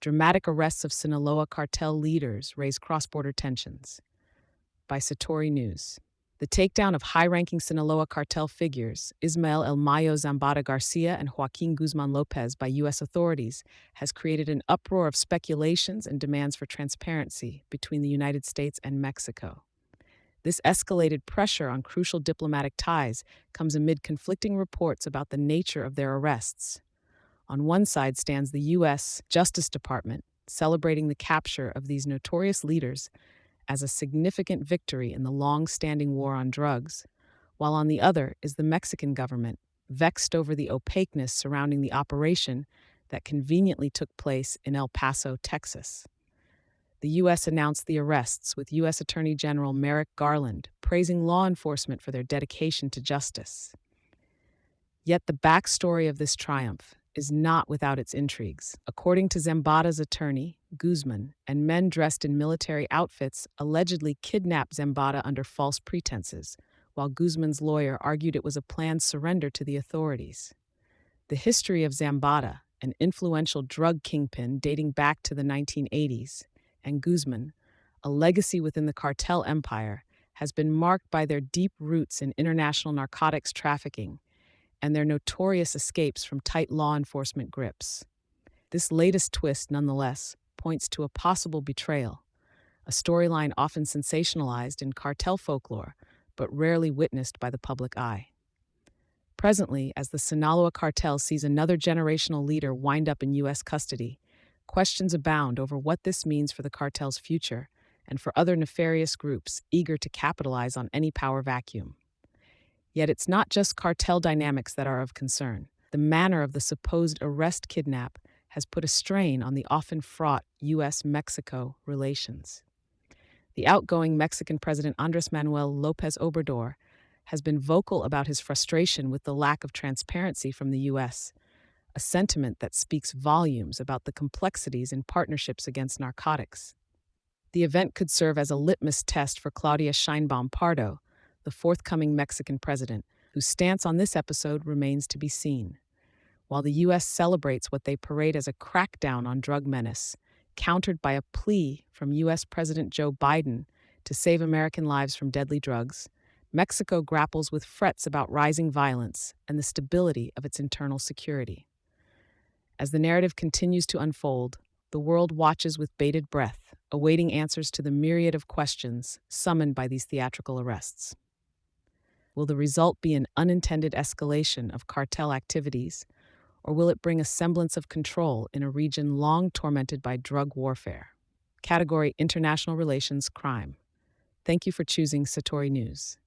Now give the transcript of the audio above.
Dramatic arrests of Sinaloa Cartel leaders raise cross-border tensions. By Satori News. The takedown of high-ranking Sinaloa Cartel figures, Ismael El Mayo Zambada Garcia and Joaquin Guzman Lopez, by U.S. authorities, has created an uproar of speculations and demands for transparency between the United States and Mexico. This escalated pressure on crucial diplomatic ties comes amid conflicting reports about the nature of their arrests. On one side stands the U.S. Justice Department, celebrating the capture of these notorious leaders as a significant victory in the long-standing war on drugs, while on the other is the Mexican government, vexed over the opaqueness surrounding the operation that conveniently took place in El Paso, Texas. The U.S. announced the arrests, with U.S. Attorney General Merrick Garland praising law enforcement for their dedication to justice. Yet the backstory of this triumph is not without its intrigues. According to Zambada's attorney, Guzman, and men dressed in military outfits allegedly kidnapped Zambada under false pretenses, while Guzman's lawyer argued it was a planned surrender to the authorities. The history of Zambada, an influential drug kingpin dating back to the 1980s, and Guzman, a legacy within the cartel empire, has been marked by their deep roots in international narcotics trafficking and their notorious escapes from tight law enforcement grips. This latest twist, nonetheless, points to a possible betrayal, a storyline often sensationalized in cartel folklore, but rarely witnessed by the public eye. Presently, as the Sinaloa Cartel sees another generational leader wind up in U.S. custody, questions abound over what this means for the cartel's future and for other nefarious groups eager to capitalize on any power vacuum. Yet it's not just cartel dynamics that are of concern. The manner of the supposed arrest kidnap has put a strain on the often fraught U.S.-Mexico relations. The outgoing Mexican President Andrés Manuel Lopez Obrador has been vocal about his frustration with the lack of transparency from the U.S., a sentiment that speaks volumes about the complexities in partnerships against narcotics. The event could serve as a litmus test for Claudia Sheinbaum Pardo, the forthcoming Mexican president, whose stance on this episode remains to be seen. While the U.S. celebrates what they parade as a crackdown on drug menace, countered by a plea from U.S. President Joe Biden to save American lives from deadly drugs, Mexico grapples with frets about rising violence and the stability of its internal security. As the narrative continues to unfold, the world watches with bated breath, awaiting answers to the myriad of questions summoned by these theatrical arrests. Will the result be an unintended escalation of cartel activities, or will it bring a semblance of control in a region long tormented by drug warfare? Category: International Relations Crime. Thank you for choosing Satori News.